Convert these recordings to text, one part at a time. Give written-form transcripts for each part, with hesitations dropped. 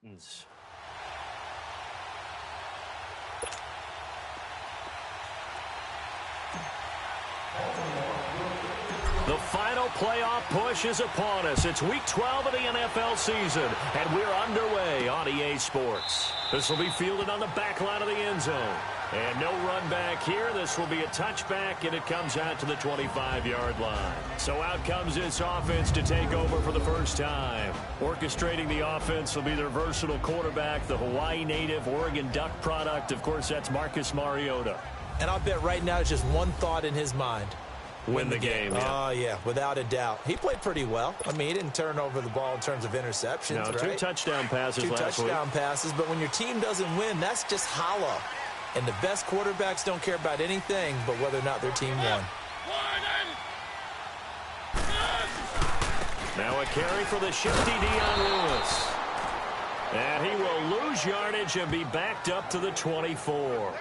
The final playoff push is upon us. It's Week 12 of the NFL season, and we're underway on EA Sports. This will be fielded on the back line of the end zone. And no run back here. This will be a touchback, and it comes out to the 25-yard line. So out comes this offense to take over for the first time. Orchestrating the offense will be their versatile quarterback, the Hawaii native, Oregon Duck product. Of course, that's Marcus Mariota. And I'll bet right now it's just one thought in his mind. Win the game. Yeah. Oh, yeah, without a doubt. He played pretty well. I mean, he didn't turn over the ball in terms of interceptions, no, right? Two touchdown passes last week. Two touchdown passes, but when your team doesn't win, that's just hollow. And the best quarterbacks don't care about anything but whether or not their team won. Now a carry for the shifty Dion Lewis. And he will lose yardage and be backed up to the 24.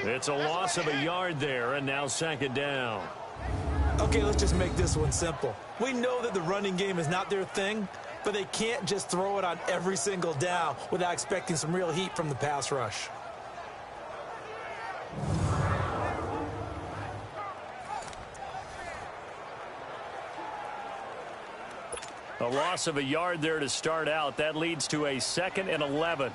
It's a loss of a yard there, and now second down. Okay, let's just make this one simple. We know that the running game is not their thing, but they can't just throw it on every single down without expecting some real heat from the pass rush. A loss of a yard there to start out. That leads to a 2nd and 11.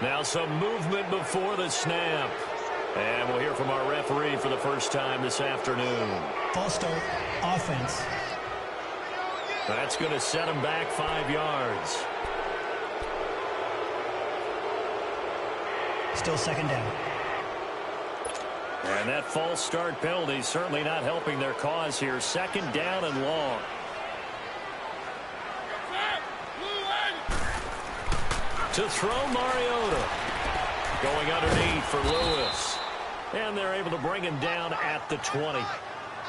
Now some movement before the snap. And we'll hear from our referee for the first time this afternoon. False start, offense. That's going to set him back 5 yards. Still second down. And that false start penalty certainly not helping their cause here. Second down and long. To throw Mariota. Going underneath for Lewis. And they're able to bring him down at the 20.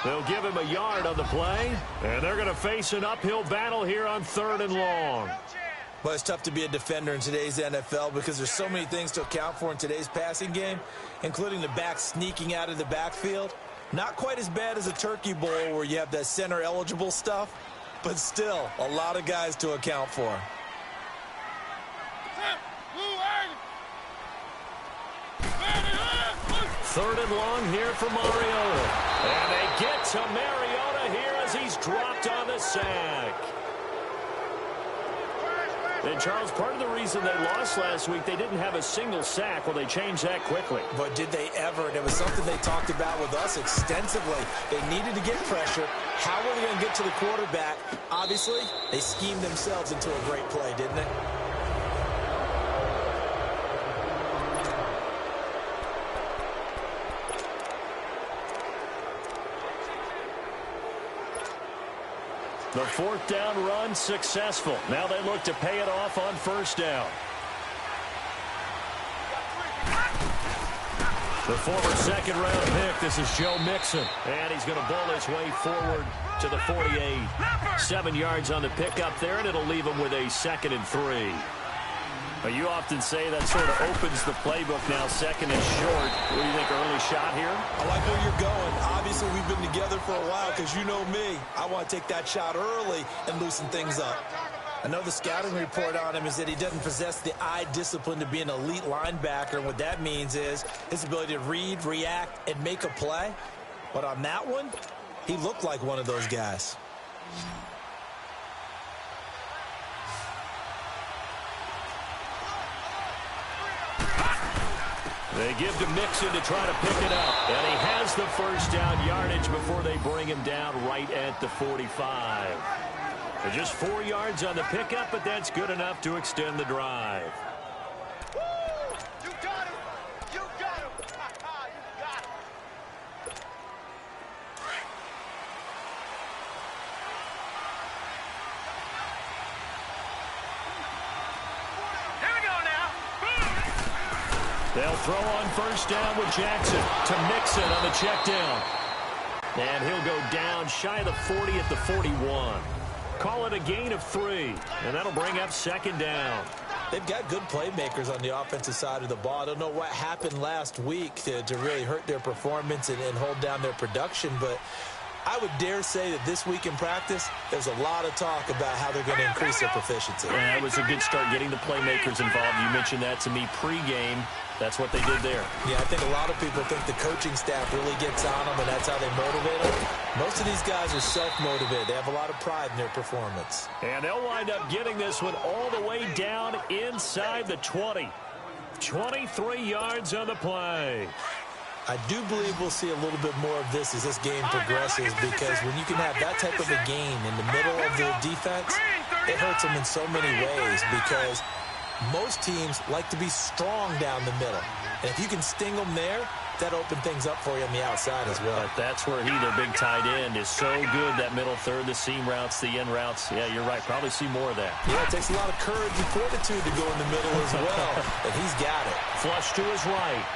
They'll give him a yard on the play. And they're going to face an uphill battle here on 3rd and long. Well, it's tough to be a defender in today's NFL because there's so many things to account for in today's passing game, including the back sneaking out of the backfield. Not quite as bad as a turkey bowl where you have that center-eligible stuff, but still a lot of guys to account for. Third and long here for Mariota. And they get to Mariota here as he's dropped on the sack. And, Charles, part of the reason they lost last week, they didn't have a single sack. Well, they changed that quickly. But did they ever? And it was something they talked about with us extensively. They needed to get pressure. How were they going to get to the quarterback? Obviously, they schemed themselves into a great play, didn't they? The 4th down run successful. Now they look to pay it off on 1st down. The former 2nd-round pick, this is Joe Mixon. And he's going to bowl his way forward to the 48. 7 yards on the pickup there, and it'll leave him with a 2nd and 3. You often say that sort of opens the playbook now, 2nd and short. What do you think, early shot here? I like where you're going. Obviously, we've been together for a while because you know me. I want to take that shot early and loosen things up. I know the scouting report on him is that he doesn't possess the eye discipline to be an elite linebacker. And what that means is his ability to read, react, and make a play. But on that one, he looked like one of those guys. They give to Mixon to try to pick it up. And he has the 1st down yardage before they bring him down right at the 45. So just 4 yards on the pickup, but that's good enough to extend the drive. You got him! You got him! You got him! Here we go now! They'll throw on 1st down with Jackson to Mixon on the check down. And he'll go down shy of the 40 at the 41. Call it a gain of 3, and that'll bring up 2nd down. They've got good playmakers on the offensive side of the ball. I don't know what happened last week to really hurt their performance and hold down their production, but I would dare say that this week in practice, there's a lot of talk about how they're going to increase their proficiency. And that was a good start getting the playmakers involved. You mentioned that to me pregame. That's what they did there. Yeah, I think a lot of people think the coaching staff really gets on them, and that's how they motivate them. Most of these guys are self-motivated. They have a lot of pride in their performance. And they'll wind up getting this one all the way down inside the 20. 23 yards on the play. I do believe we'll see a little bit more of this as this game progresses, because when you can have that type of a gain in the middle of the defense, it hurts them in so many ways, because most teams like to be strong down the middle. And if you can sting them there, that opens things up for you on the outside as well. But that's where their big tight end, is so good, that middle third, the seam routes, the end routes. Yeah, you're right. Probably see more of that. Yeah, it takes a lot of courage and fortitude to go in the middle as well. And he's got it. Flush to his right.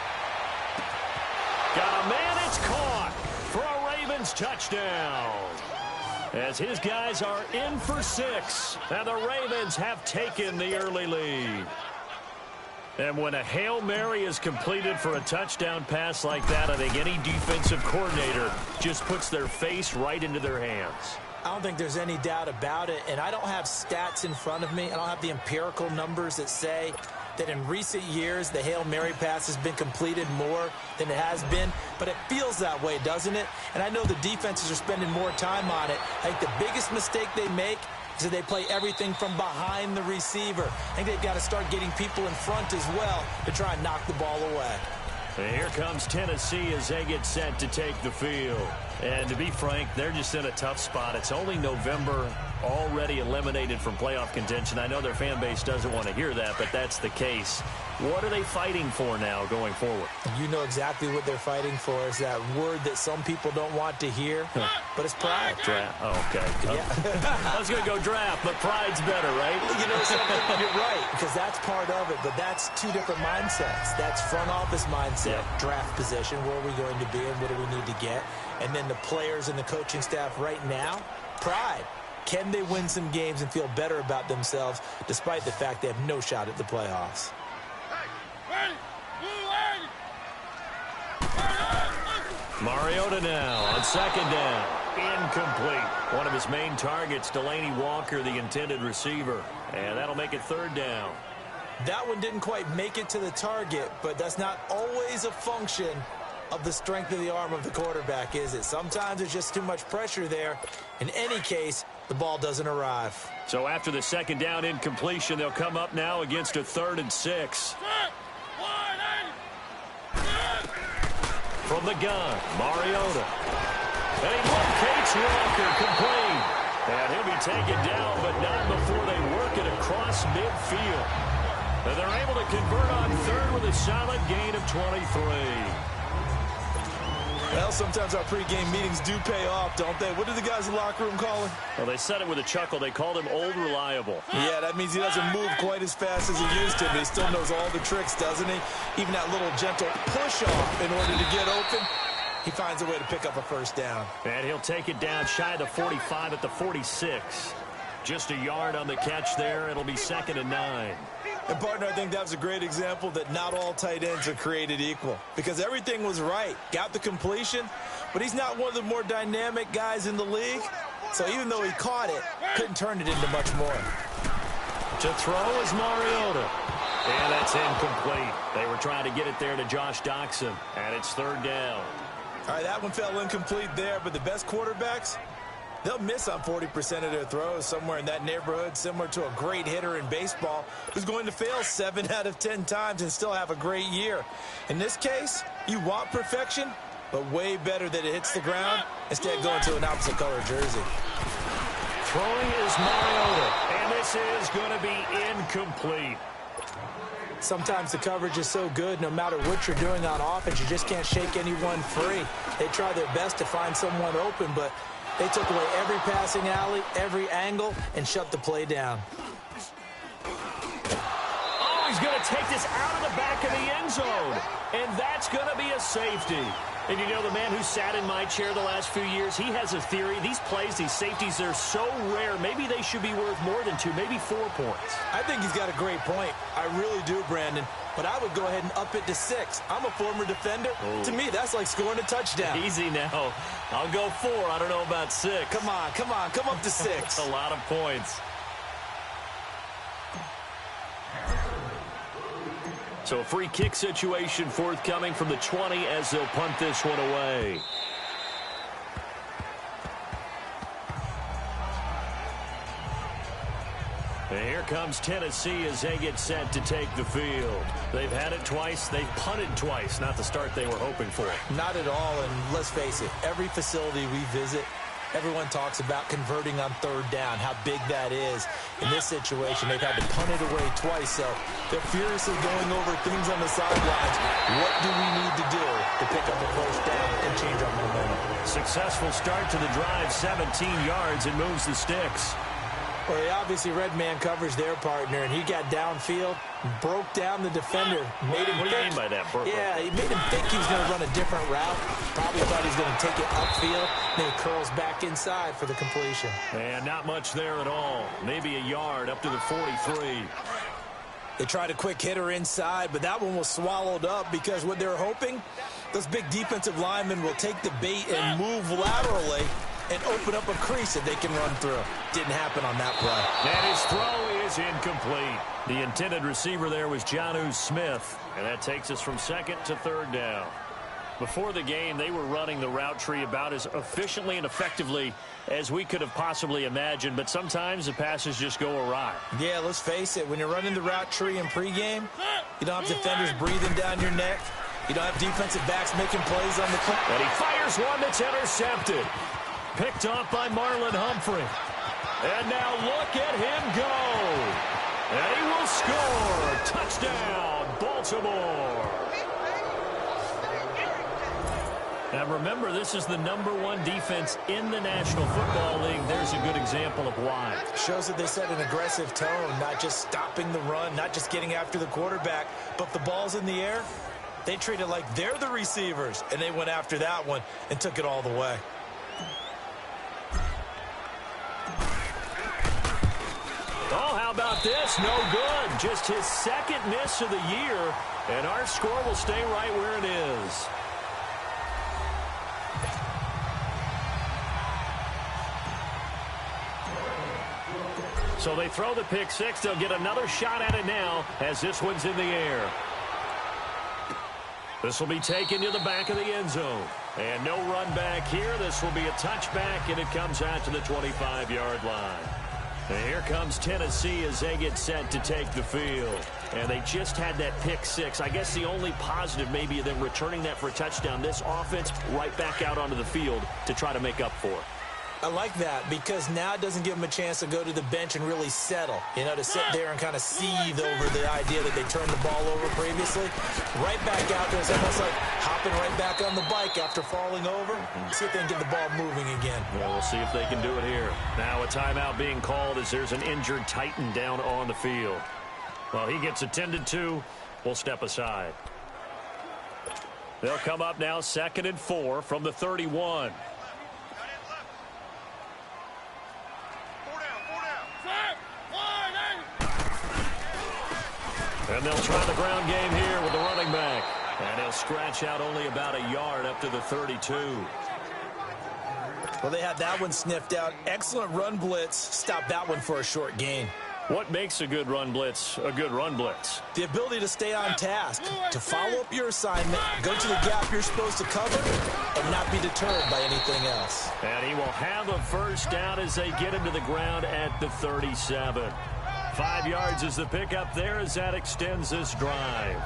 Got a man, it's caught for a Ravens touchdown. As his guys are in for 6, and the Ravens have taken the early lead. And when a Hail Mary is completed for a touchdown pass like that, I think any defensive coordinator just puts their face right into their hands. I don't think there's any doubt about it, and I don't have stats in front of me. I don't have the empirical numbers that say that in recent years the Hail Mary pass has been completed more than it has been, but it feels that way, doesn't it? And I know the defenses are spending more time on it. I think the biggest mistake they make is that they play everything from behind the receiver. I think they've got to start getting people in front as well to try and knock the ball away. And here comes Tennessee as they get set to take the field. And to be frank, they're just in a tough spot. It's only November, already eliminated from playoff contention. I know their fan base doesn't want to hear that, but that's the case. What are they fighting for now going forward? You know exactly what they're fighting for. Is that word that some people don't want to hear, but it's pride. Draft. Oh, okay. Yeah. I was going to go draft, but pride's better, right? You know something? You're right, because that's part of it, but that's two different mindsets. That's front office mindset, draft position, where are we going to be and what do we need to get? And then the players and the coaching staff right now, pride. Can they win some games and feel better about themselves despite the fact they have no shot at the playoffs? Mariota now on second down. Incomplete. One of his main targets, Delaney Walker, the intended receiver. And that'll make it third down. That one didn't quite make it to the target, but that's not always a function of the strength of the arm of the quarterback, is it? Sometimes there's just too much pressure there. In any case, the ball doesn't arrive. So after the second down incompletion, they'll come up now against a 3rd and 6. From the gun, Mariota. And he locates Walker, complete. And he'll be taken down, but not before they work it across midfield. And they're able to convert on 3rd with a solid gain of 23. Well, sometimes our pregame meetings do pay off, don't they? What do the guys in the locker room call him? Well, they said it with a chuckle. They called him Old Reliable. Yeah, that means he doesn't move quite as fast as he used to, but he still knows all the tricks, doesn't he? Even that little gentle push-off in order to get open, he finds a way to pick up a first down. And he'll take it down shy of the 45 at the 46. Just a yard on the catch there. It'll be 2nd and 9. And, partner, I think that was a great example that not all tight ends are created equal, because everything was right. Got the completion, but he's not one of the more dynamic guys in the league. So even though he caught it, couldn't turn it into much more. To throw is Mariota. And that's incomplete. They were trying to get it there to Josh Doxson, and it's 3rd down. All right, that one fell incomplete there, but the best quarterbacks, they'll miss on 40% of their throws, somewhere in that neighborhood, similar to a great hitter in baseball who's going to fail 7 out of 10 times and still have a great year. In this case, you want perfection, but way better that it hits the ground instead of going to an opposite color jersey. Throwing is Mariota, and this is going to be incomplete. Sometimes the coverage is so good, no matter what you're doing on offense, you just can't shake anyone free. They try their best to find someone open, but they took away every passing alley, every angle, and shut the play down. Oh, he's going to take this out of the back of the end zone, and that's going to be a safety. And you know, the man who sat in my chair the last few years, he has a theory. These plays, these safeties, they're so rare. Maybe they should be worth more than 2, maybe 4 points. I think he's got a great point. I really do, Brandon. But I would go ahead and up it to 6. I'm a former defender. Oh. To me, that's like scoring a touchdown. Easy now. I'll go 4. I don't know about 6. Come on. Come up to 6. That's a lot of points. So a free kick situation forthcoming from the 20 as they'll punt this one away. And here comes Tennessee as they get set to take the field. They've had it twice. They've punted twice. Not the start they were hoping for. Not at all, and let's face it, every facility we visit, everyone talks about converting on 3rd down, how big that is. In this situation, they've had to punt it away twice, so they're furiously going over things on the sidelines. What do we need to do to pick up the 1st down and change our momentum? Successful start to the drive, 17 yards, and moves the sticks. Well, they obviously red man coverage their partner, and he got downfield, broke down the defender, made him What do you mean by that, Burke? Yeah, he made him think he was going to run a different route. Probably thought he was going to take it upfield. Then he curls back inside for the completion. And not much there at all. Maybe a yard up to the 43. They tried a quick hitter inside, but that one was swallowed up because what they're hoping, those big defensive linemen will take the bait and move laterally and open up a crease that they can run through. Didn't happen on that play. And his throw is incomplete. The intended receiver there was Jonnu Smith, and that takes us from 2nd to 3rd down. Before the game, they were running the route tree about as efficiently and effectively as we could have possibly imagined, but sometimes the passes just go awry. Yeah, let's face it. When you're running the route tree in pregame, you don't have defenders breathing down your neck. You don't have defensive backs making plays on the clock. And he fires one that's intercepted. Picked off by Marlon Humphrey. And now look at him go. And he will score. Touchdown, Baltimore. Now remember, this is the #1 defense in the National Football League. There's a good example of why. Shows that they set an aggressive tone, not just stopping the run, not just getting after the quarterback, but the ball's in the air. They treat it like they're the receivers, and they went after that one and took it all the way. Oh, how about this? No good. Just his 2nd miss of the year, and our score will stay right where it is. So they throw the pick 6. They'll get another shot at it now as this one's in the air. This will be taken to the back of the end zone. And no run back here. This will be a touchback, and it comes out to the 25-yard line. And here comes Tennessee as they get set to take the field. And they just had that pick 6. I guess the only positive maybe of them returning that for a touchdown. This offense right back out onto the field to try to make up for it. I like that because now it doesn't give them a chance to go to the bench and really settle, to sit there and kind of seethe over the idea that they turned the ball over previously. Right back out there. It's almost like hopping right back on the bike after falling over. See if they can get the ball moving again. Well, we'll see if they can do it here. Now a timeout being called as there's an injured Titan down on the field. Well, he gets attended to. We'll step aside. They'll come up now 2nd and 4 from the 31. And they'll try the ground game here with the running back. And he'll scratch out only about a yard up to the 32. Well, they had that one sniffed out. Excellent run blitz. Stopped that one for a short gain. What makes a good run blitz a good run blitz? The ability to stay on task, to follow up your assignment, go to the gap you're supposed to cover, and not be deterred by anything else. And he will have a 1st down as they get him to the ground at the 37. 5 yards is the pickup there as that extends this drive.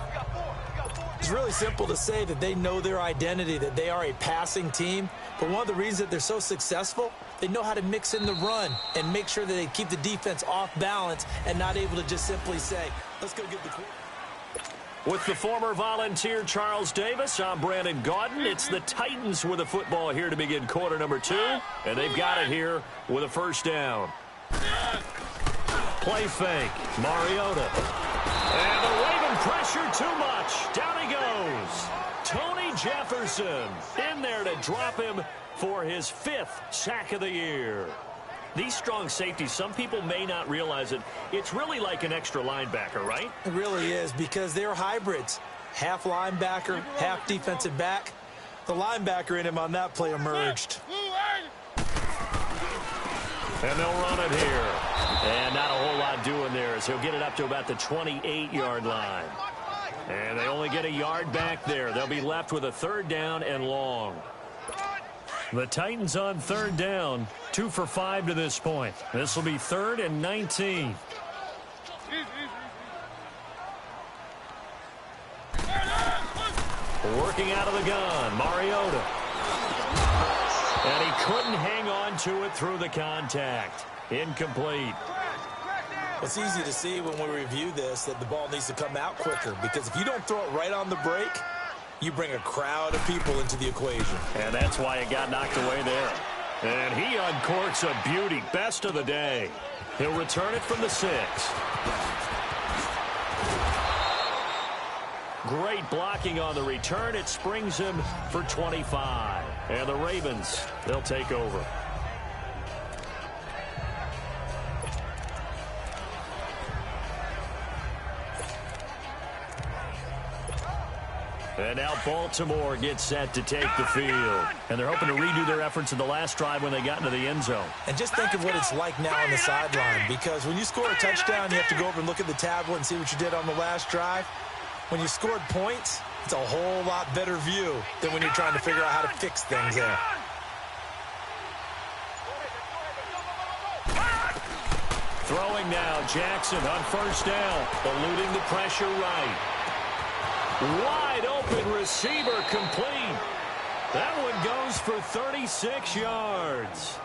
It's really simple to say that they know their identity, that they are a passing team. But one of the reasons that they're so successful, they know how to mix in the run and make sure that they keep the defense off balance and not able to just simply say, let's go get the quarterback. With the former Volunteer Charles Davis, I'm Brandon Gaudin. It's the Titans with the football here to begin quarter number 2. And they've got it here with a 1st down. Play fake. Mariota. And the Raven pressure too much. Down he goes. Tony Jefferson in there to drop him for his 5th sack of the year. These strong safeties, some people may not realize it. It's really like an extra linebacker, right? It really is, because they're hybrids. Half linebacker, half defensive back. The linebacker in him on that play emerged. And they'll run it here. And not a whole lot doing there, as he'll get it up to about the 28-yard line. And they only get a yard back there. They'll be left with a 3rd down and long. The Titans on 3rd down, 2 for 5 to this point. This will be 3rd and 19. Working out of the gun, Mariota. And he couldn't hang on to it through the contact. Incomplete. It's easy to see when we review this that the ball needs to come out quicker, because if you don't throw it right on the break, you bring a crowd of people into the equation. And that's why it got knocked away there. And he uncorks a beauty. Best of the day. He'll return it from the 6. Great blocking on the return. It springs him for 25. And the Ravens, they'll take over. And now Baltimore gets set to take the field. And they're hoping to redo their efforts in the last drive when they got into the end zone. And just think of what it's like now on the sideline, because when you score a touchdown, you have to go over and look at the tablet and see what you did on the last drive. When you scored points, it's a whole lot better view than when you're trying to figure out how to fix things there. Throwing now, Jackson on 1st down, eluding the pressure right. Wide open receiver, complete. That one goes for 36 yards.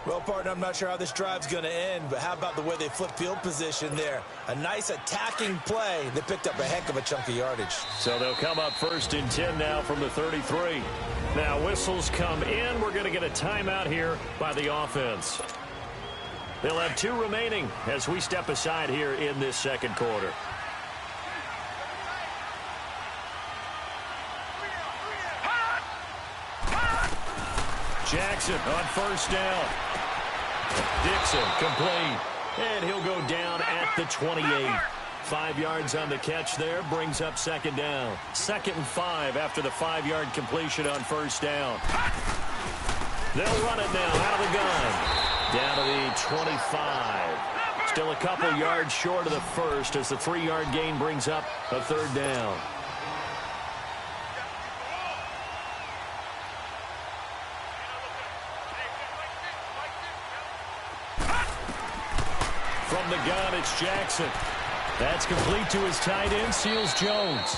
Well, partner, I'm not sure how this drive's going to end, but how about the way they flip field position there? A nice attacking play that picked up a heck of a chunk of yardage. So they'll come up 1st and 10 now from the 33. Now whistles come in. We're going to get a timeout here by the offense. They'll have 2 remaining as we step aside here in this 2nd quarter. Jackson on 1st down. Dixon complete. And he'll go down at the 28. 5 yards on the catch there. Brings up 2nd down. 2nd and 5 after the 5-yard completion on 1st down. They'll run it now out of the gun. Down to the 25. Still a couple yards short of the 1st as the 3-yard gain brings up a 3rd down. From the gun, it's Jackson. That's complete to his tight end, Seals Jones.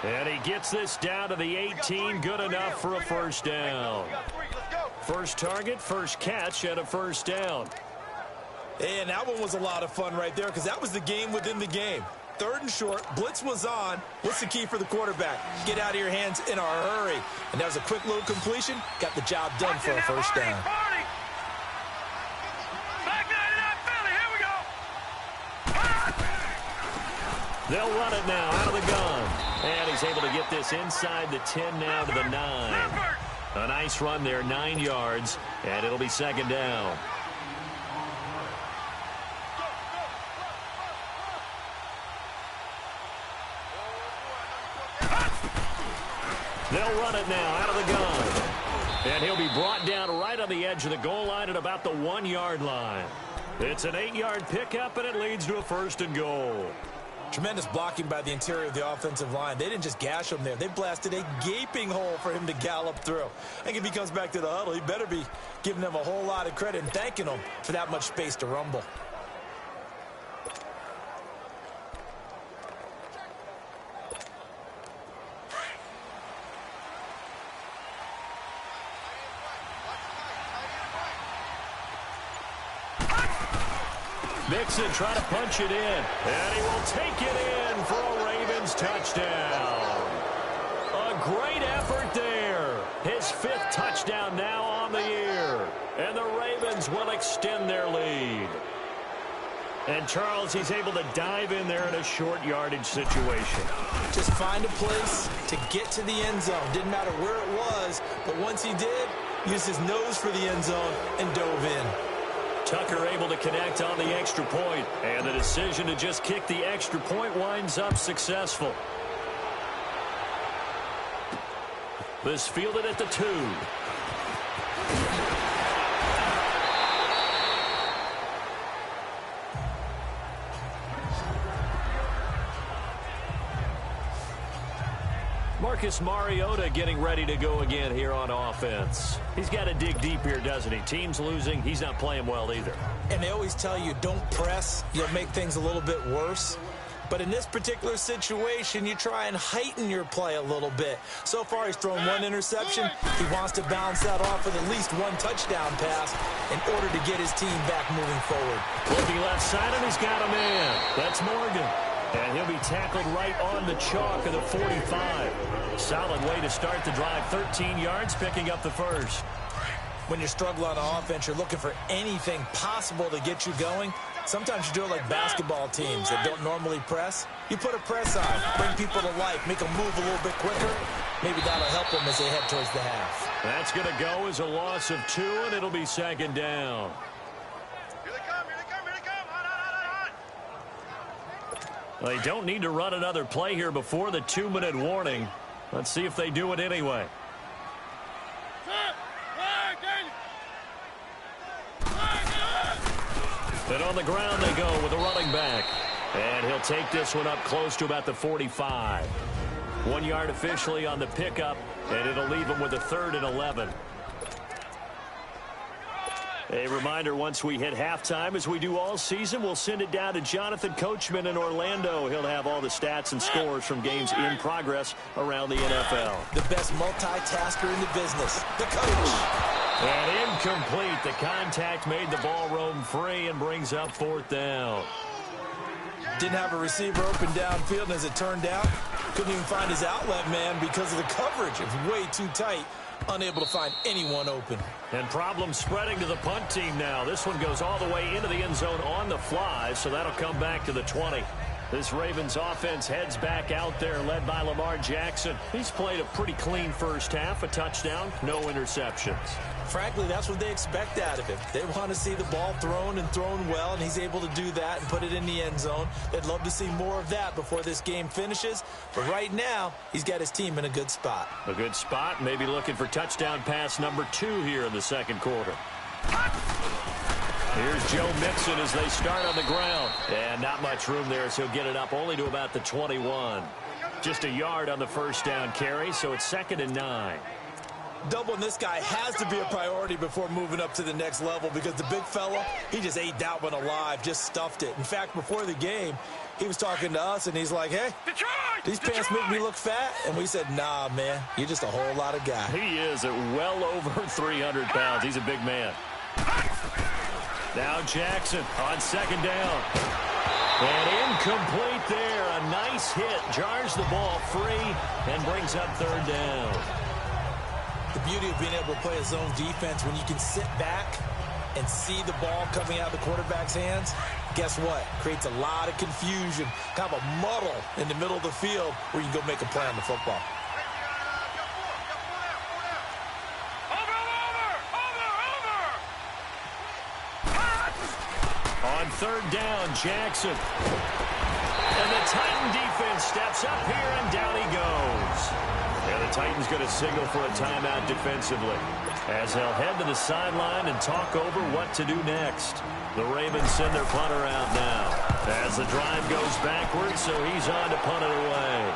And he gets this down to the 18, good enough for a 1st down. First target, first catch, and a 1st down. And that one was a lot of fun right there, because that was the game within the game. 3rd and short, blitz was on. What's the key for the quarterback? Get out of your hands in a hurry. And that was a quick little completion. Got the job done for a 1st down. They'll run it now out of the gun. And he's able to get this inside the 10 now to the 9. A nice run there, 9 yards, and it'll be 2nd down. They'll run it now out of the gun. And he'll be brought down right on the edge of the goal line at about the 1-yard line. It's an 8-yard pickup, and it leads to a 1st and goal. Tremendous blocking by the interior of the offensive line. They didn't just gash him there. They blasted a gaping hole for him to gallop through. I think if he comes back to the huddle, he better be giving them a whole lot of credit and thanking them for that much space to rumble. Mixon trying to punch it in, and he will take it in for a Ravens touchdown. A great effort there. His 5th touchdown now on the year, and the Ravens will extend their lead. And Charles, he's able to dive in there in a short yardage situation. Just find a place to get to the end zone. Didn't matter where it was, but once he did, used his nose for the end zone and dove in. Tucker able to connect on the extra point, and the decision to just kick the extra point winds up successful. This fielded at the 2. Marcus Mariota getting ready to go again here on offense. He's got to dig deep here, doesn't he? Team's losing. He's not playing well either. And they always tell you, don't press. You'll make things a little bit worse. But in this particular situation, you try and heighten your play a little bit. So far, he's thrown 1 interception. He wants to bounce that off with at least 1 touchdown pass in order to get his team back moving forward. Looking left side, and he's got a man. That's Morgan. And he'll be tackled right on the chalk of the 45. Solid way to start the drive. 13 yards, picking up the first. When you're struggling on offense, you're looking for anything possible to get you going. Sometimes you do it like basketball teams that don't normally press. You put a press on, bring people to life, make them move a little bit quicker. Maybe that'll help them as they head towards the half. That's going to go as a loss of 2, and it'll be 2nd down. Here they come, here they come, here they come. Hot. They don't need to run another play here before the 2-minute warning. Let's see if they do it anyway. And on the ground they go with a running back. And he'll take this one up close to about the 45. 1 yard officially on the pickup, and it'll leave him with a 3rd and 11. A reminder, once we hit halftime, as we do all season, we'll send it down to Jonathan Coachman in Orlando. He'll have all the stats and scores from games in progress around the NFL. The best multitasker in the business, the coach. And incomplete. The contact made the ball roam free and brings up 4th down. Didn't have a receiver open downfield, and as it turned out, couldn't even find his outlet man because of the coverage. It was way too tight. Unable to find anyone open. And problems spreading to the punt team now. This one goes all the way into the end zone on the fly, so that'll come back to the 20. This Ravens offense heads back out there, led by Lamar Jackson. He's played a pretty clean first half, a touchdown, no interceptions. Frankly, that's what they expect out of him. They want to see the ball thrown and thrown well, and he's able to do that and put it in the end zone. They'd love to see more of that before this game finishes. But right now, he's got his team in a good spot. A good spot, maybe looking for touchdown pass number 2 here in the 2nd quarter. Here's Joe Mixon as they start on the ground. And not much room there, so he'll get it up only to about the 21. Just a yard on the first down carry, so it's 2nd and 9. Doubling this guy has to be a priority before moving up to the next level because the big fella, he just ate that one alive, just stuffed it. In fact, before the game, he was talking to us, and he's like, hey, these pants make me look fat? And we said, nah, man, you're just a whole lot of guy. He is at well over 300 pounds. He's a big man. Now Jackson on 2nd down. And incomplete there. A nice hit. Jars the ball free and brings up 3rd down. The beauty of being able to play a zone defense when you can sit back and see the ball coming out of the quarterback's hands, guess what? Creates a lot of confusion, kind of a muddle in the middle of the field where you can go make a play on the football. On 3rd down, Jackson. And the Titan defense steps up here, and down he goes. And the Titans going to signal for a timeout defensively, as they'll head to the sideline and talk over what to do next. The Ravens send their punter out now, as the drive goes backwards, so he's on to punt it away.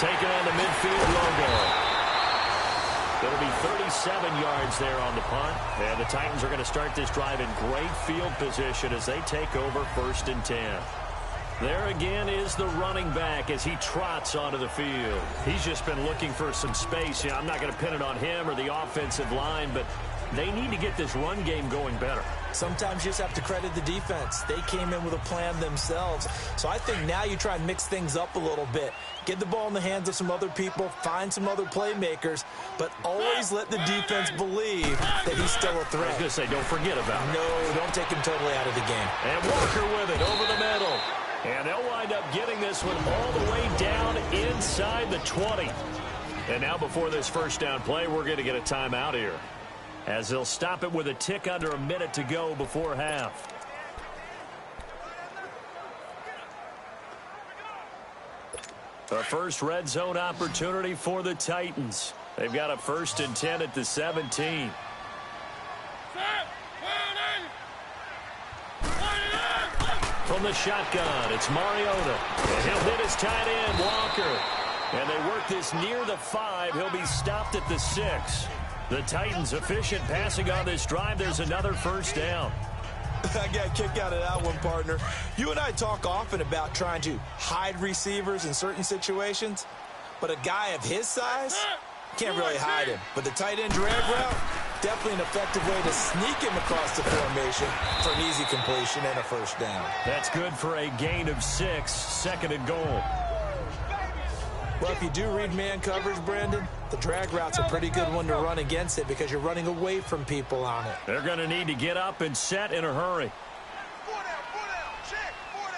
Taking on the midfield logo. It'll be 37 yards there on the punt. And the Titans are going to start this drive in great field position as they take over 1st and 10. There again is the running back as he trots onto the field. He's just been looking for some space. I'm not going to pin it on him or the offensive line, but they need to get this run game going better. Sometimes you just have to credit the defense. They came in with a plan themselves. So I think now you try and mix things up a little bit. Get the ball in the hands of some other people, find some other playmakers, but always let the defense believe that he's still a threat. I was going to say, don't forget about it. No, don't take him totally out of the game. And Walker with it over the middle. And they'll wind up getting this one all the way down inside the 20. And now before this first down play, we're going to get a timeout here, as they'll stop it with a tick under a minute to go before half. The first red zone opportunity for the Titans. They've got a 1st and 10 at the 17. From the shotgun, it's Mariota. And he'll hit his tight end, Walker. And they work this near the 5. He'll be stopped at the 6. The Titans efficient passing on this drive. There's another first down. I got a kick out of that one, partner. You and I talk often about trying to hide receivers in certain situations, but a guy of his size can't really hide him. But the tight end drag route, definitely an effective way to sneak him across the formation for an easy completion and a first down. That's good for a gain of 6, 2nd and goal. Well, if you do read man coverage, Brandon, the drag route's a pretty good one to run against it because you're running away from people on it. They're going to need to get up and set in a hurry. 4 down, check, 4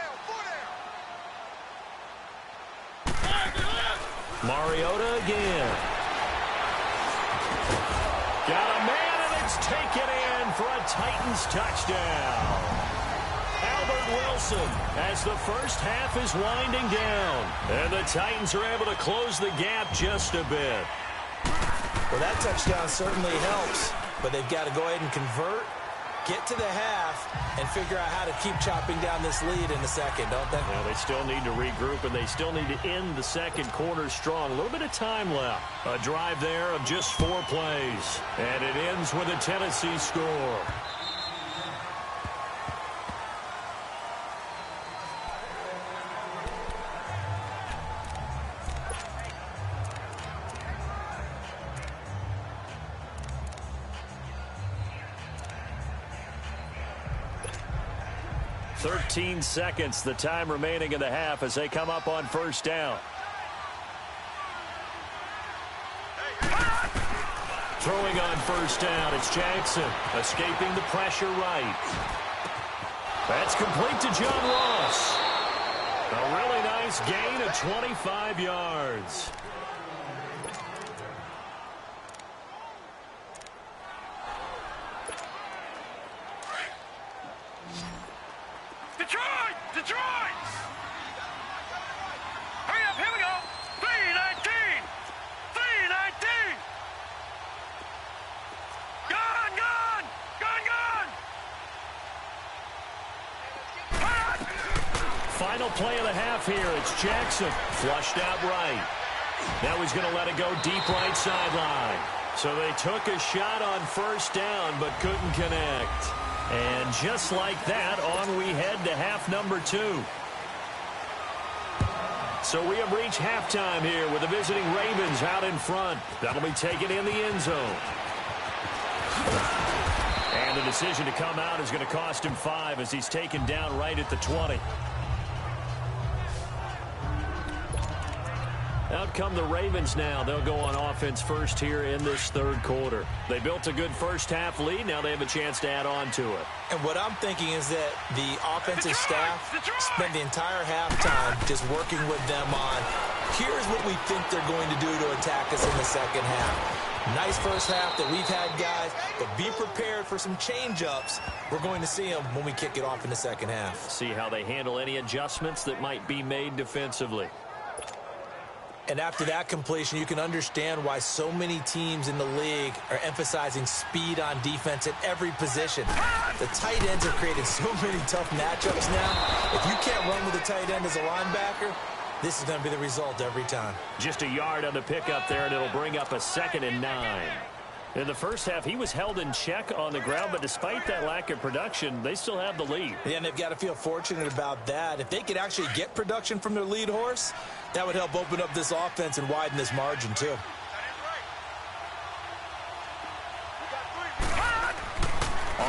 down. Mariota again. Got a man, and it's taken in for a Titans touchdown. Albert Wilson as the first half is winding down. And the Titans are able to close the gap just a bit. Well, that touchdown certainly helps, but they've got to go ahead and convert, get to the half, and figure out how to keep chopping down this lead in the second, don't they? Yeah, they still need to regroup, and they still need to end the second quarter strong. A little bit of time left. A drive there of just 4 plays. And it ends with a Tennessee score. "13 seconds, the time remaining in the half as they come up on first down. Throwing on first down, it's Jackson, escaping the pressure right. That's complete to John Ross. A really nice gain of 25 yards. Detroit! Hurry up, here we go. 319! 319! Gone! Final play of the half here. It's Jackson, flushed out right. Now he's going to let it go deep right sideline. So they took a shot on first down but couldn't connect. And just like that, on we head to half number 2. So we have reached halftime here with the visiting Ravens out in front. That'll be taken in the end zone. And the decision to come out is going to cost him 5 as he's taken down right at the 20. Out come the Ravens now. They'll go on offense first here in this third quarter. They built a good first half lead. Now they have a chance to add on to it. And what I'm thinking is that the offensive staff spent the entire halftime just working with them on, here's what we think they're going to do to attack us in the second half. Nice first half that we've had, guys, but be prepared for some change-ups. We're going to see them when we kick it off in the second half. See how they handle any adjustments that might be made defensively. And after that completion, you can understand why so many teams in the league are emphasizing speed on defense at every position. The tight ends have created so many tough matchups now. If you can't run with a tight end as a linebacker, this is going to be the result every time. Just a yard on the pickup there, and it'll bring up a 2nd and 9. In the first half, he was held in check on the ground, but despite that lack of production, they still have the lead. Yeah, and they've got to feel fortunate about that. If they could actually get production from their lead horse, that would help open up this offense and widen this margin,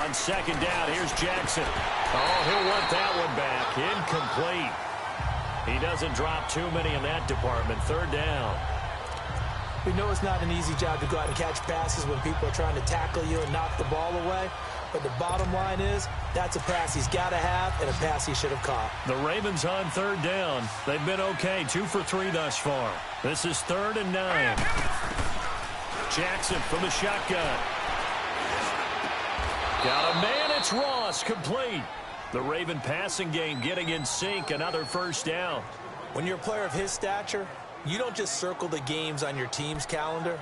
On second down, here's Jackson. Oh, he'll want that one back. Incomplete. He doesn't drop too many in that department. Third down. We know it's not an easy job to go out and catch passes when people are trying to tackle you and knock the ball away. But the bottom line is, that's a pass he's got to have and a pass he should have caught. The Ravens on third down. They've been okay, 2 for 3 thus far. This is 3rd and 9. Jackson from the shotgun. Got a man, it's Ross, complete. The Raven passing game getting in sync, another first down. When you're a player of his stature, you don't just circle the games on your team's calendar.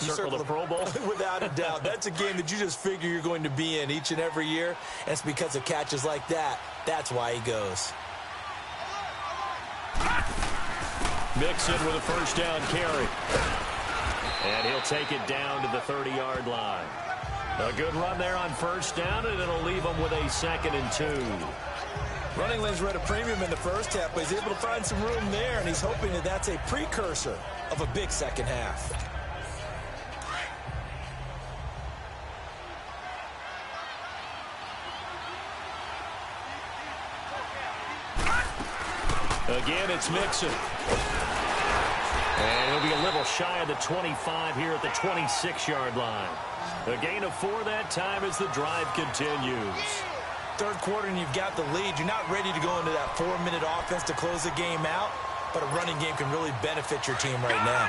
You circle the Pro Bowl? Without a doubt. That's a game that you just figure you're going to be in each and every year. And it's because of catches like that. That's why he goes. Mixon with a first down carry. And he'll take it down to the 30-yard line. A good run there on first down, and it'll leave him with a 2nd and 2. Running lanes were at a premium in the first half, but he's able to find some room there, and he's hoping that that's a precursor of a big second half. Again, it's Mixon. And he'll be a little shy of the 25 here at the 26-yard line. A gain of 4 that time as the drive continues. Third quarter and you've got the lead. You're not ready to go into that 4-minute offense to close the game out, but a running game can really benefit your team right now.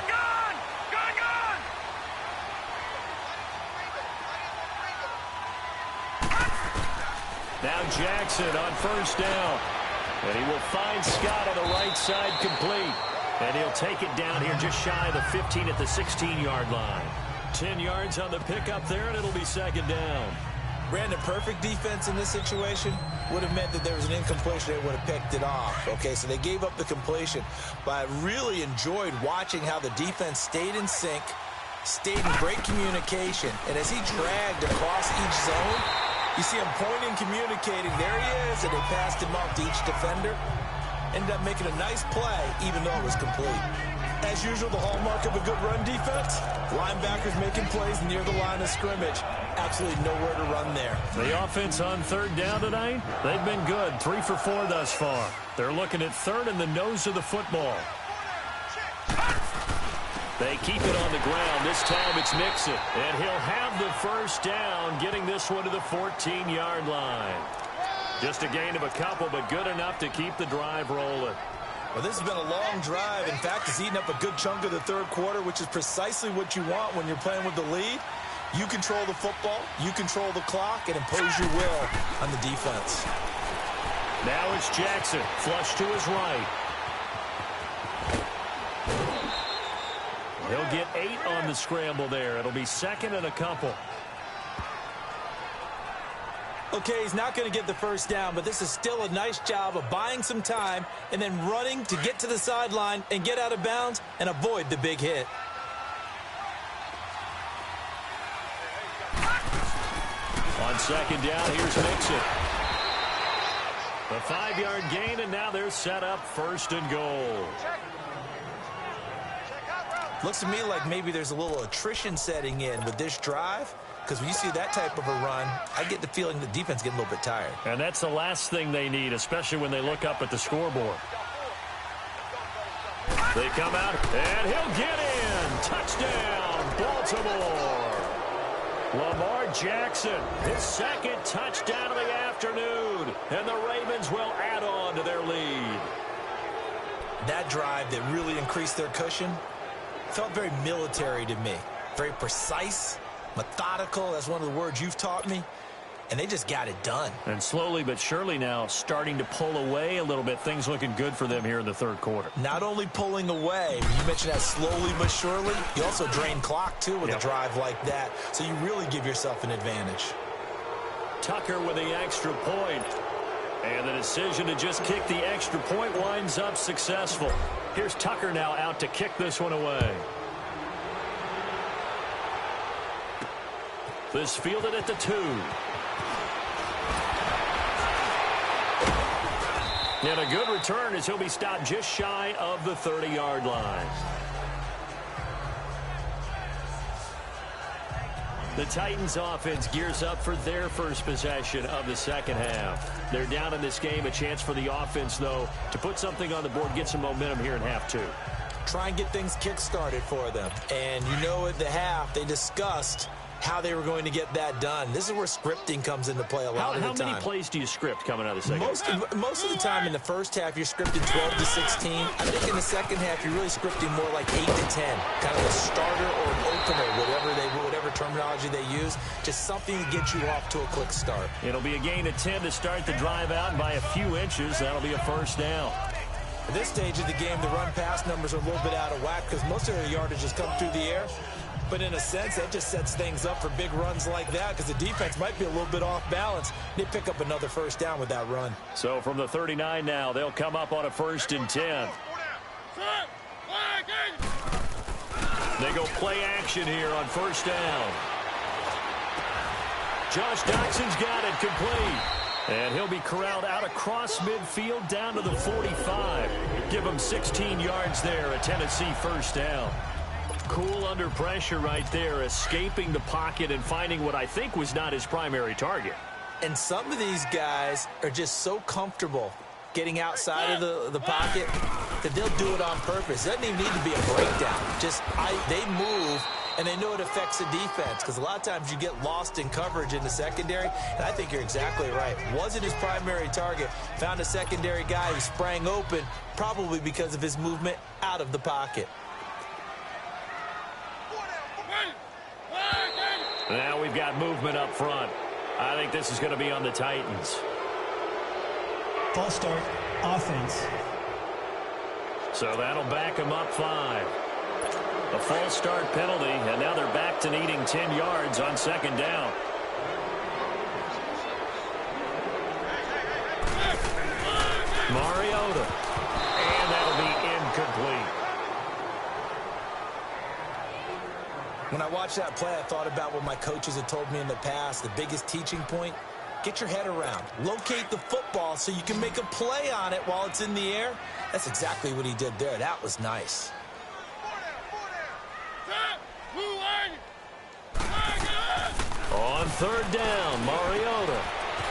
Now Jackson on first down. And he will find Scott on the right side complete. And he'll take it down here just shy of the 15 at the 16-yard line. 10 yards on the pickup there, and it'll be 2nd down. Brandon, perfect defense in this situation would have meant that there was an incompletion. They would have picked it off. Okay, so they gave up the completion. But I really enjoyed watching how the defense stayed in sync, stayed in great communication. And as he dragged across each zone, you see him pointing, communicating. There he is, and they passed him off to each defender. Ended up making a nice play, even though it was complete. As usual, the hallmark of a good run defense, linebackers making plays near the line of scrimmage. Absolutely nowhere to run there. The offense on third down tonight, they've been good. 3 for 4 thus far. They're looking at third in the nose of the football. They keep it on the ground. This time it's Mixon. And he'll have the first down, getting this one to the 14-yard line. Just a gain of a couple, but good enough to keep the drive rolling. Well, this has been a long drive. In fact, it's eaten up a good chunk of the third quarter, which is precisely what you want when you're playing with the lead. You control the football, you control the clock, and impose your will on the defense. Now it's Jackson, flush to his right. He'll get 8 on the scramble there. It'll be 2nd and a couple. Okay, he's not going to get the first down, but this is still a nice job of buying some time and then running to get to the sideline and get out of bounds and avoid the big hit. On second down, here's Mixon. A 5-yard gain, and now they're set up 1st and goal. Looks to me like maybe there's a little attrition setting in with this drive, because when you see that type of a run, I get the feeling the defense getting a little bit tired. And that's the last thing they need, especially when they look up at the scoreboard. They come out, and he'll get in. Touchdown, Baltimore. Lamar Jackson, his 2nd touchdown of the afternoon, and the Ravens will add on to their lead. That drive that really increased their cushion felt very military to me. Very precise, methodical. That's one of the words you've taught me. And they just got it done. And slowly but surely now starting to pull away a little bit. Things looking good for them here in the third quarter. Not only pulling away, you mentioned that slowly but surely, you also drain clock, too, with a drive like that. So you really give yourself an advantage. Tucker with the extra point. And the decision to just kick the extra point winds up successful. Here's Tucker now out to kick this one away. This fielded at the 2. And a good return as he'll be stopped just shy of the 30-yard line. The Titans offense gears up for their first possession of the second half. They're down in this game. A chance for the offense, though, to put something on the board, get some momentum here in half two. Try and get things kick-started for them. And you know at the half, they discussed how they were going to get that done. This is where scripting comes into play a lot of the time. How many plays do you script coming out of the second half? Most of the time in the first half, you're scripting 12 to 16. I think in the second half, you're really scripting more like 8 to 10. Kind of a starter or an opener, whatever terminology they use. Just something to get you off to a quick start. It'll be a gain of 10 to start the drive out, and by a few inches, that'll be a first down. At this stage of the game, the run-pass numbers are a little bit out of whack because most of their yardage has come through the air. But in a sense, that just sets things up for big runs like that because the defense might be a little bit off balance. They pick up another first down with that run. So from the 39 now, they'll come up on a 1st and 10. They go play action here on 1st down. Josh Doxson's got it complete. And he'll be corralled out across midfield down to the 45. Give him 16 yards there, a Tennessee first down. Cool under pressure right there, escaping the pocket and finding what I think was not his primary target. And some of these guys are just so comfortable getting outside of the pocket that they'll do it on purpose. It doesn't even need to be a breakdown. They move, and they know it affects the defense because a lot of times you get lost in coverage in the secondary, and I think you're exactly right. Wasn't his primary target. Found a secondary guy who sprang open, probably because of his movement out of the pocket. Now we've got movement up front. I think this is going to be on the Titans. False start, offense. So that'll back them up 5. A false start penalty, and now they're back to needing 10 yards on 2nd down. Mariota. And that'll be incomplete. When I watched that play, I thought about what my coaches had told me in the past. The biggest teaching point, get your head around. Locate the football so you can make a play on it while it's in the air. That's exactly what he did there. That was nice. On 3rd down, Mariota.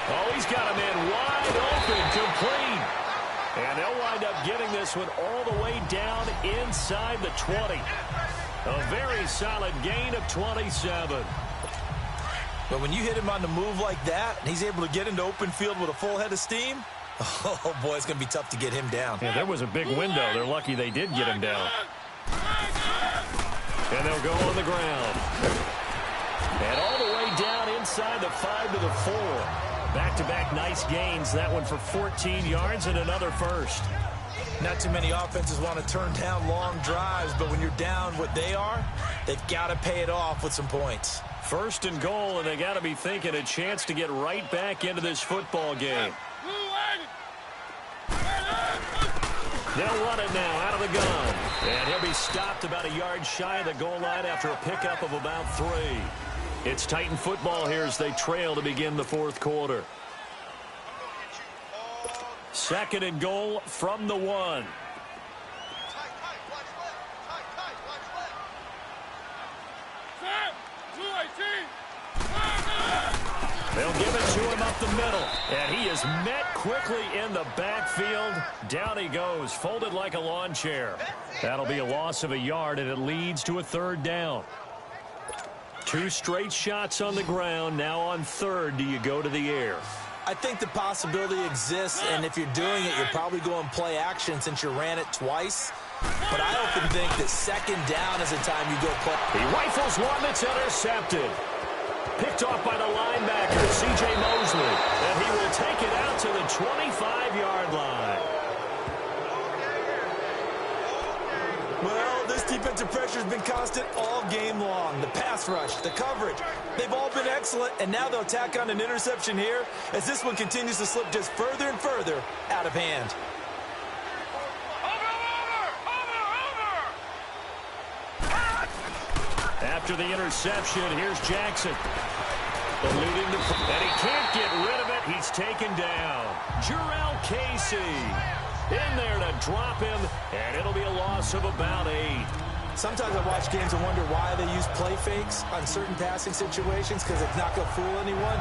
Oh, he's got a man wide open, complete. And they'll wind up getting this one all the way down inside the 20. A very solid gain of 27. But when you hit him on the move like that, and he's able to get into open field with a full head of steam, oh, boy, it's going to be tough to get him down. Yeah, there was a big window. They're lucky they did get him down. And they'll go on the ground. And all the way down inside the 5 to the 4. Back-to-back nice gains. That one for 14 yards and another first. Not too many offenses want to turn down long drives, but when you're down what they are, they've got to pay it off with some points. 1st and goal, and they got to be thinking a chance to get right back into this football game. They'll run it now out of the gun. And he'll be stopped about a yard shy of the goal line after a pickup of about 3. It's Titan football here as they trail to begin the 4th quarter. 2nd and goal from the 1. They'll give it to him up the middle. And he is met quickly in the backfield. Down he goes, folded like a lawn chair. That'll be a loss of a yard, and it leads to a 3rd down. 2 straight shots on the ground. Now on 3rd, do you go to the air? I think the possibility exists, and if you're doing it, you're probably going play action since you ran it twice. But I often think that 2nd down is the time you go play. He rifles one that's intercepted. Picked off by the linebacker, C.J. Mosley. And he will take it out to the 25-yard line. Well, this defensive pressure has been constant all game long. The pass rush, the coverage, they've all been excellent, and now they'll tack on an interception here as this one continues to slip just further and further out of hand. After the interception, here's Jackson. Eluding the... And he can't get rid of it. He's taken down. Jurrell Casey in there to drop him, and it'll be a loss of about 8. Sometimes I watch games and wonder why they use play fakes on certain passing situations because it's not going to fool anyone.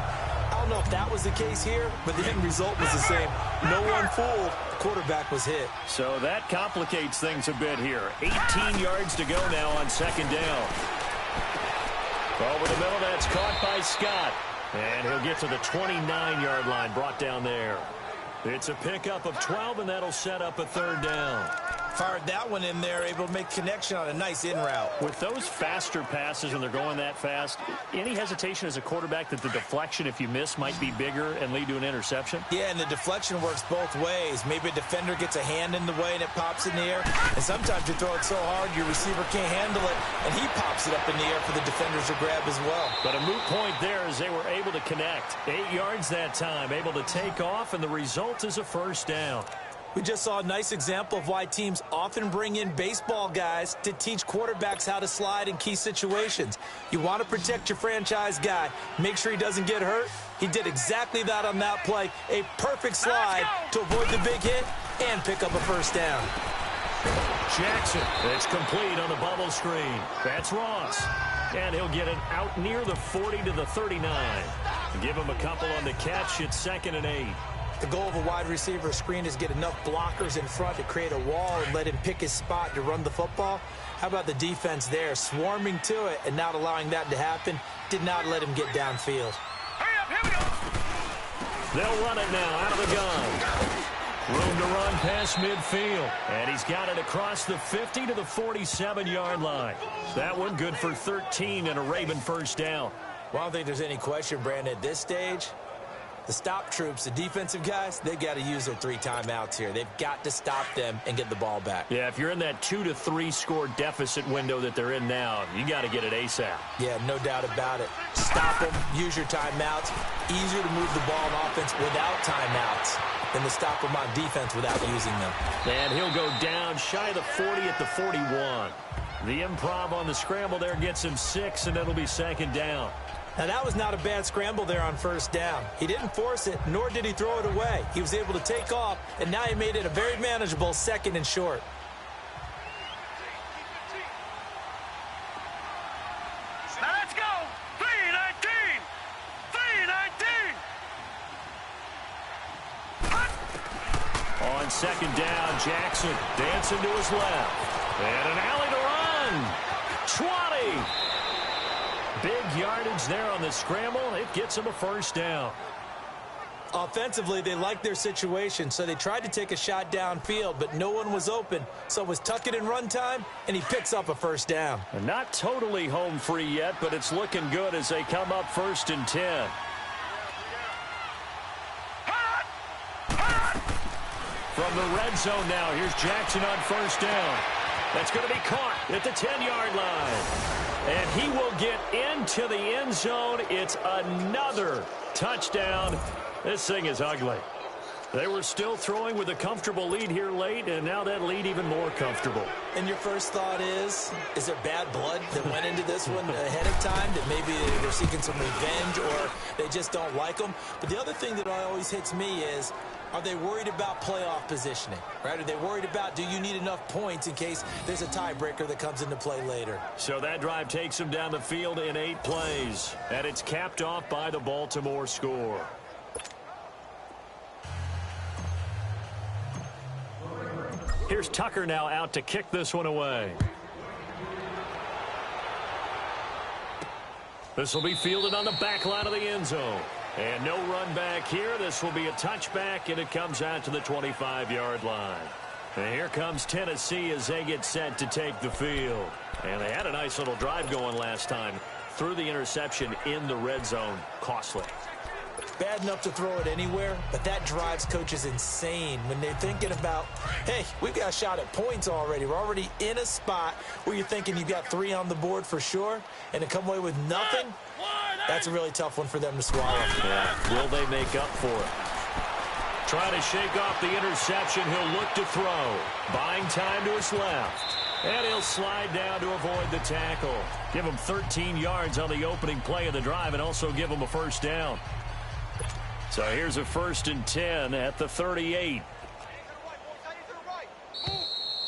I don't know if that was the case here, but the end result was the same. No one fooled. The quarterback was hit. So that complicates things a bit here. 18 yards to go now on second down. Over the middle, that's caught by Scott. And he'll get to the 29-yard line, brought down there. It's a pickup of 12, and that'll set up a third down. Fired that one in there, able to make connection on a nice in route. With those faster passes when they're going that fast, any hesitation as a quarterback that the deflection, if you miss, might be bigger and lead to an interception? Yeah, and the deflection works both ways. Maybe a defender gets a hand in the way and it pops in the air. And sometimes you throw it so hard your receiver can't handle it, and he pops it up in the air for the defenders to grab as well. But a moot point there as they were able to connect. 8 yards that time, able to take off, and the result is a first down. We just saw a nice example of why teams often bring in baseball guys to teach quarterbacks how to slide in key situations. You want to protect your franchise guy. Make sure he doesn't get hurt. He did exactly that on that play. A perfect slide to avoid the big hit and pick up a first down. Jackson, it's complete on the bubble screen. That's Ross. And he'll get it out near the 40 to the 39. Give him a couple on the catch. It's 2nd and 8. The goal of a wide receiver screen is get enough blockers in front to create a wall and let him pick his spot to run the football. How about the defense there, swarming to it and not allowing that to happen? Did not let him get downfield. Hurry up, here we go. They'll run it now out of the gun. Room to run past midfield. And he's got it across the 50 to the 47-yard line. That one good for 13 and a Raven first down. Well, I don't think there's any question, Brandon, at this stage. The stop troops, the defensive guys, they've got to use their 3 timeouts here. They've got to stop them and get the ball back. Yeah, if you're in that 2 to 3 score deficit window that they're in now, you got to get it ASAP. Yeah, no doubt about it. Stop them, use your timeouts. Easier to move the ball on offense without timeouts than to stop them on defense without using them. And he'll go down shy of the 40 at the 41. The improv on the scramble there gets him 6, and it'll be 2nd down. Now, that was not a bad scramble there on first down. He didn't force it, nor did he throw it away. He was able to take off, and now he made it a very manageable 2nd and short. Now let's go. 3-19. 3-19. On 2nd down, Jackson dancing to his left. And an alley to run. 20. Big yardage there on the scramble. It gets him a first down. Offensively, they liked their situation, so they tried to take a shot downfield, but no one was open. So it was tuck it in run time, and he picks up a first down. And not totally home free yet, but it's looking good as they come up 1st and 10. From the red zone now, here's Jackson on first down. That's going to be caught at the 10-yard line. And he will get into the end zone. It's another touchdown. This thing is ugly. They were still throwing with a comfortable lead here late, and now that lead even more comfortable. And your first thought is there bad blood that went into this one ahead of time, that maybe they're seeking some revenge or they just don't like them? But the other thing that always hits me is, are they worried about playoff positioning, right? Are they worried about, do you need enough points in case there's a tiebreaker that comes into play later? So that drive takes them down the field in 8 plays, and it's capped off by the Baltimore score. Here's Tucker now out to kick this one away. This will be fielded on the back line of the end zone. And no run back here. This will be a touchback, and it comes out to the 25-yard line. And here comes Tennessee as they get set to take the field. And they had a nice little drive going last time. Threw the interception in the red zone. Costly. Bad enough to throw it anywhere, but that drives coaches insane when they're thinking about, hey, we've got a shot at points already. We're already in a spot where you're thinking you've got 3 on the board for sure, and to come away with nothing, that's a really tough one for them to swallow. Yeah. Will they make up for it? Trying to shake off the interception. He'll look to throw. Buying time to his left. And he'll slide down to avoid the tackle. Give him 13 yards on the opening play of the drive and also give him a first down. So here's a 1st and 10 at the 38.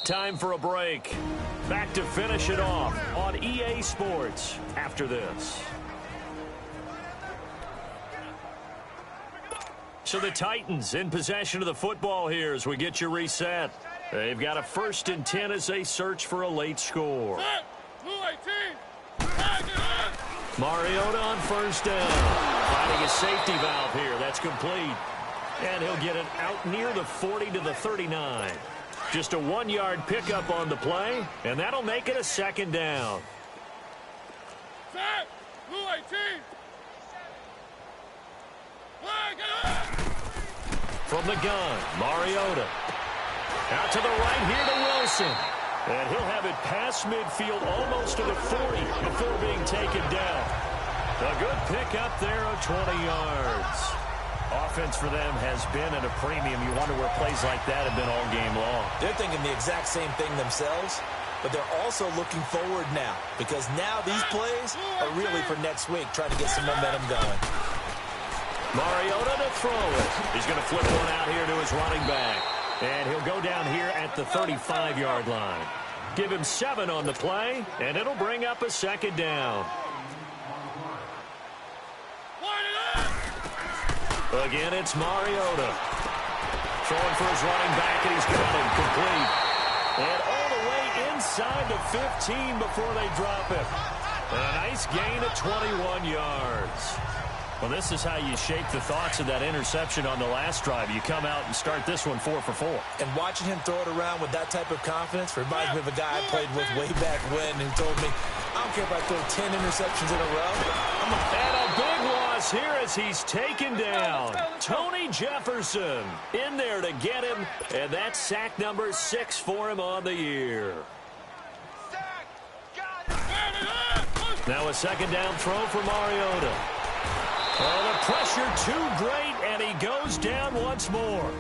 Time for a break. Back to finish it off on EA Sports after this. So the Titans in possession of the football here as we get you reset. They've got a 1st and 10 as they search for a late score. Mariota on 1st down. Finding a safety valve here. That's complete. And he'll get it out near the 40 to the 39. Just a 1-yard pickup on the play, and that'll make it a 2nd down. From the gun, Mariota. Out to the right here to Wilson. And he'll have it past midfield almost to the 40 before being taken down. A good pickup there of 20 yards. Offense for them has been at a premium. You wonder where plays like that have been all game long. They're thinking the exact same thing themselves, but they're also looking forward now because now these plays are really for next week, trying to get some momentum going. Mariota to throw it. He's going to flip one out here to his running back. And he'll go down here at the 35-yard line. Give him 7 on the play, and it'll bring up a 2nd down. Again, it's Mariota. Throwing for his running back, and he's got him complete. And all the way inside the 15 before they drop it. And a nice gain of 21 yards. Well, this is how you shake the thoughts of that interception on the last drive. You come out and start this one 4 for 4. And watching him throw it around with that type of confidence reminds me of a guy I played with way back when who told me, I don't care if I throw 10 interceptions in a row. And a big loss here as he's taken down. Tony Jefferson in there to get him, and that's sack number 6 for him on the year. Now a 2nd down throw for Mariota. Oh, the pressure too great, and he goes down once more.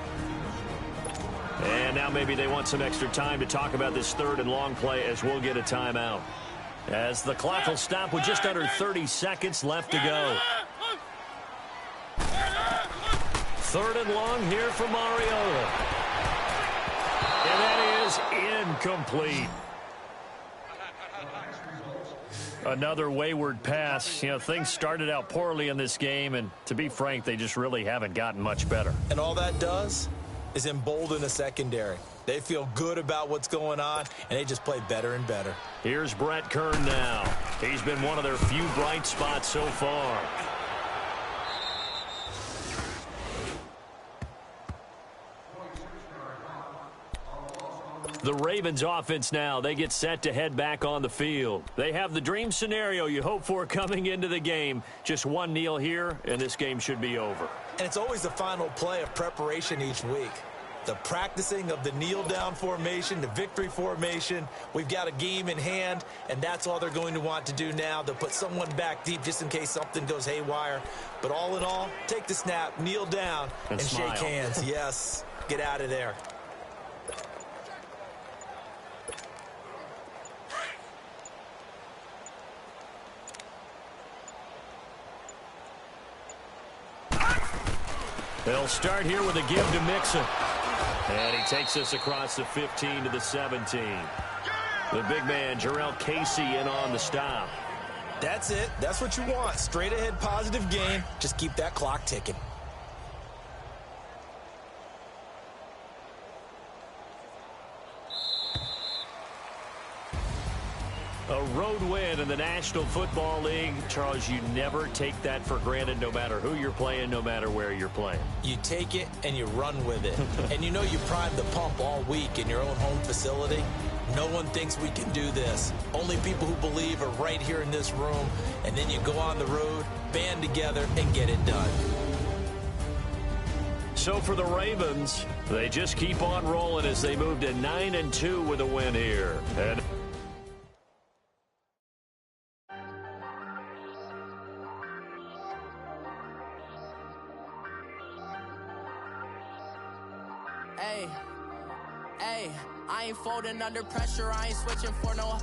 And now maybe they want some extra time to talk about this 3rd and long play as we'll get a timeout. As the clock will stop with just under 30 seconds left to go. 3rd and long here for Mariota. And that is incomplete. Another wayward pass. You know, things started out poorly in this game, and to be frank, they just really haven't gotten much better. And all that does is embolden the secondary. They feel good about what's going on, and they just play better and better. Here's Brett Kern now. He's been one of their few bright spots so far. The Ravens offense now, they get set to head back on the field. They have the dream scenario you hope for coming into the game. Just one kneel here, and this game should be over. And it's always the final play of preparation each week. The practicing of the kneel-down formation, the victory formation. We've got a game in hand, and that's all they're going to want to do now. They'll put someone back deep just in case something goes haywire. But all in all, take the snap, kneel down, and shake hands. Yes, get out of there. They'll start here with a give to Mixon. And he takes us across the 15 to the 17. The big man, Jarrell Casey, in on the stop. That's it. That's what you want. Straight ahead positive game. Just keep that clock ticking. A road win in the National Football League. Charles, you never take that for granted no matter who you're playing, no matter where you're playing. You take it and you run with it. And you know you primed the pump all week in your own home facility. No one thinks we can do this. Only people who believe are right here in this room. And then you go on the road, band together, and get it done. So for the Ravens, they just keep on rolling as they move to 9-2 with a win here. And Hey, I ain't folding under pressure, I ain't switching for no